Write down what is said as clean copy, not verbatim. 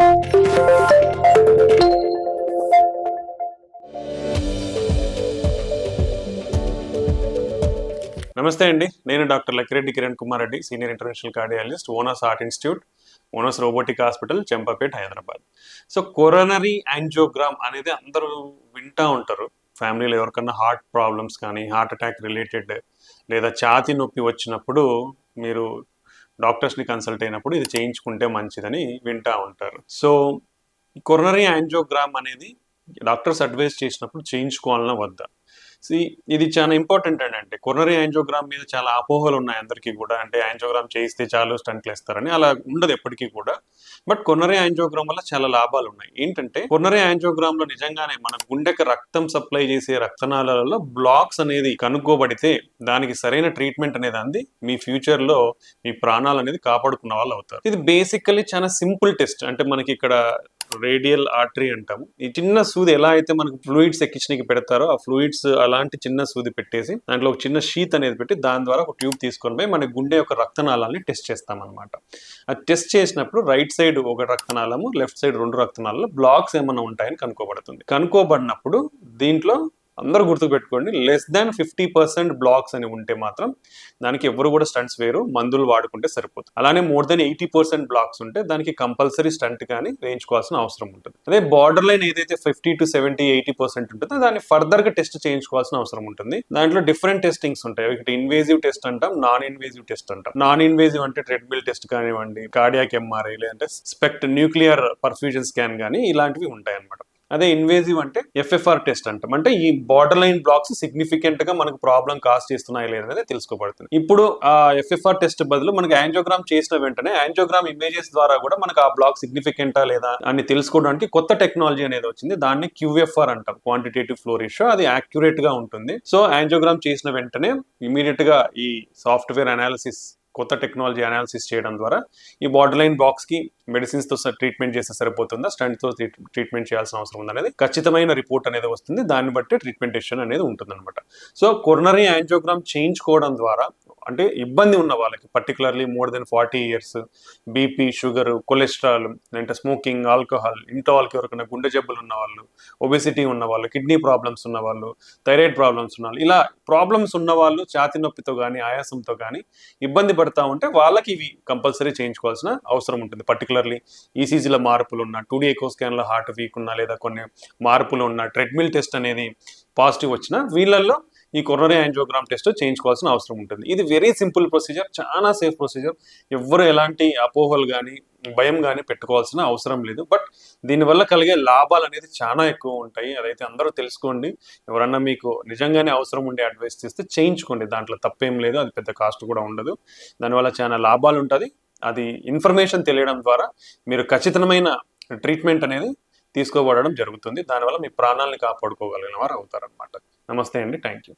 నమస్తే అండి, నేను doctor Lakkireddy Kiran Kumar Reddy, senior international cardiologist, owners heart institute, owners robotic hospital, Champapet, Hyderabad. So coronary angiogram అనేది అందరూ వింటూ ఉంటారు. ఫ్యామిలీలో ఎవరికన్నా హార్ట్ ప్రాబ్లమ్స్ కానీ, హార్ట్ అటాక్ రిలేటెడ్ లేదా ఛాతీ నొప్పి వచ్చినప్పుడు మీరు డాక్టర్స్ని కన్సల్ట్ అయినప్పుడు ఇది చేయించుకుంటే మంచిదని వింటూ ఉంటారు. సో కొరోనరీ యాంజియోగ్రామ్ అనేది డాక్టర్స్ అడ్వైస్ చేసినప్పుడు చేయించుకోవాలన్నా వద్దా? ఇది చాలా ఇంపార్టెంట్ అంటే కొరోనరీ యాంజియోగ్రామ్ మీద చాలా అపోహలు ఉన్నాయి అందరికీ కూడా. అంటే యాంజియోగ్రామ్ చేయిస్తే చాలు స్టంట్లు వేస్తారని, అలా ఉండదు ఎప్పటికీ కూడా. బట్ కొరోనరీ యాంజియోగ్రామ్ వల్ల చాలా లాభాలు ఉన్నాయి. ఏంటంటే కొరోనరీ యాంజియోగ్రామ్ లో నిజంగానే మన గుండెకి రక్తం సప్లై చేసే రక్తనాళాలలో బ్లాక్స్ అనేది కనుక్కోబడితే దానికి సరైన ట్రీట్మెంట్ అనేది అంది మీ ఫ్యూచర్ లో మీ ప్రాణాలు అనేది కాపాడుకున్న వాళ్ళు అవుతారు. ఇది బేసికలీ చాలా సింపుల్ టెస్ట్. అంటే మనకి ఇక్కడ రేడియల్ ఆర్టరీ అంటాము. ఈ చిన్న సూది ఎలా అయితే మనకు ఫ్లూయిడ్స్ ఎక్కించడానికి పెడతారో ఆ ఫ్లూయిడ్స్ అలాంటి చిన్న సూది పెట్టేసి దాంట్లో ఒక చిన్న షీత్ అనేది పెట్టి దాని ద్వారా ఒక ట్యూబ్ తీసుకొని పోయి మన గుండె యొక్క రక్తనాళాలని టెస్ట్ చేస్తాం అనమాట. అది టెస్ట్ చేసినప్పుడు రైట్ సైడ్ ఒక రక్తనాళము, లెఫ్ట్ సైడ్ 2 రక్తనాళాలు బ్లాక్స్ ఏమైనా ఉంటాయని కనుక్కోబడుతుంది. కనుక్కోబడినప్పుడు దీంట్లో అందరూ గుర్తుపెట్టుకోండి, less than 50% బ్లాక్స్ అని ఉంటే మాత్రం దానికి ఎవరు కూడా స్టంట్స్ వేరు, మందులు వాడుకుంటే సరిపోతుంది. అలానే more than 80% బ్లాక్స్ ఉంటే దానికి కంపల్సరీ స్టంట్ కానీ వేయించుకోవాల్సిన అవసరం ఉంటుంది. అదే బార్డర్ లైన్ ఏదైతే 50 to 70, 80% ఉంటుందో దాన్ని ఫర్దర్ గా టెస్ట్ చేయించుకోవాల్సిన అవసరం ఉంటుంది. దాంట్లో డిఫరెంట్ టెస్టింగ్స్ ఉంటాయి. ఒకటి ఇన్వేజివ్ టెస్ట్ అంటాం, నాన్ ఇన్వేజివ్ టెస్ట్ అంటాం. నాన్ ఇన్వేజివ్ అంటే ట్రెడ్మిల్ టెస్ట్ కానివ్వండి, కార్డియాక్ ఎంఆర్ఐ, లేదంటే స్పెక్ట్ న్యూక్లియర్ పర్ఫ్యూజన్ స్కాన్ కానీ ఇలాంటివి ఉంటాయి అన్నమాట. అదే ఇన్వేజివ్ అంటే ఎఫ్ఎఫ్ఆర్ టెస్ట్ అంటాం. అంటే ఈ బార్డర్ లైన్ బ్లాక్స్ సిగ్నిఫికెంట్ గా మనకు ప్రాబ్లం కాజ్ చేస్తున్నాయి లేదనేది తెలుసుకోబడుతుంది. ఇప్పుడు ఆ ఎఫ్ఎఫ్ఆర్ టెస్ట్ బదులు మనకి యాంజియోగ్రామ్ చేసిన వెంటనే యాంజియోగ్రామ్ ఇమేజెస్ ద్వారా కూడా మనకు ఆ బ్లాక్ సిగ్నిఫికెంటా లేదా అని తెలుసుకోవడానికి కొత్త టెక్నాలజీ అనేది వచ్చింది. దాన్ని క్యూఎఫ్ఆర్ అంటాం, క్వాంటిటేటివ్ ఫ్లో రేషియో. అది యాక్యురేట్ గా ఉంటుంది. సో యాంజియోగ్రామ్ చేసిన వెంటనే ఇమీడియట్ గా ఈ సాఫ్ట్వేర్ అనాలిసిస్, కొత్త టెక్నాలజీ అనాలిసిస్ చేయడం ద్వారా ఈ బార్డర్ లైన్ బ్లాక్స్ కి మెడిసిన్స్ తో ట్రీట్మెంట్ చేస్తే సరిపోతుందా, స్టంట్ తో ట్రీట్మెంట్ చేయాల్సిన అవసరం ఉందనేది ఖచ్చితమైన రిపోర్ట్ అనేది వస్తుంది. దాన్ని బట్టి ట్రీట్మెంట్ డెసిషన్ అనేది ఉంటుంది అనమాట. సో కొరోనరీ యాంజియోగ్రామ్ చేయించుకోవడం ద్వారా అంటే ఇబ్బంది ఉన్న వాళ్ళకి, particularly more than 40 years, BP, sugar, cholesterol, అంటే స్మోకింగ్, ఆల్కహాల్, ఇంట్లో వాళ్ళకి ఎవరికైనా గుండె జబ్బులు ఉన్న వాళ్ళు, ఒబెసిటీ ఉన్న వాళ్ళు, కిడ్నీ ప్రాబ్లమ్స్ ఉన్న వాళ్ళు, థైరాయిడ్ ప్రాబ్లమ్స్ ఉన్న వాళ్ళు, ఇలా ప్రాబ్లమ్స్ ఉన్న వాళ్ళు ఛాతీ నొప్పితో కానీ ఆయాసంతో కానీ ఇబ్బంది పడతా ఉంటే వాళ్ళకి ఇవి కంపల్సరీ చేయించుకోవాల్సిన అవసరం ఉంటుంది. పర్టికులర్లీ ఈసీజీలో మార్పులు ఉన్న, 2D ఎకో స్కాన్లో హార్ట్ వీక్ ఉన్న, లేదా కొన్ని మార్పులు ఉన్న, ట్రెడ్మిల్ టెస్ట్ అనేది పాజిటివ్ వచ్చిన వీళ్ళల్లో ఈ కొరోనరీ యాంజియోగ్రామ్ టెస్ట్ చేయించుకోవాల్సిన అవసరం ఉంటుంది. ఇది వెరీ సింపుల్ ప్రొసీజర్, చాలా సేఫ్ ప్రొసీజర్. ఎవ్వరు ఎలాంటి అపోహలు కానీ భయం కానీ పెట్టుకోవాల్సిన అవసరం లేదు. బట్ దీనివల్ల కలిగే లాభాలు అనేది చాలా ఎక్కువ ఉంటాయి. అదైతే అందరూ తెలుసుకోండి. ఎవరన్నా మీకు నిజంగానే అవసరం ఉండే అడ్వైస్ చేస్తే చేయించుకోండి, దాంట్లో తప్పేం లేదు. అది పెద్ద కాస్ట్ కూడా ఉండదు. దానివల్ల చాలా లాభాలు ఉంటుంది. అది ఇన్ఫర్మేషన్ తెలియడం ద్వారా మీరు ఖచ్చితమైన ట్రీట్మెంట్ అనేది తీసుకోబడడం జరుగుతుంది. దానివల్ల మీ ప్రాణాలను కాపాడుకోగలిగిన వారు అవుతారనమాట. నమస్తే అండి, థ్యాంక్ యూ.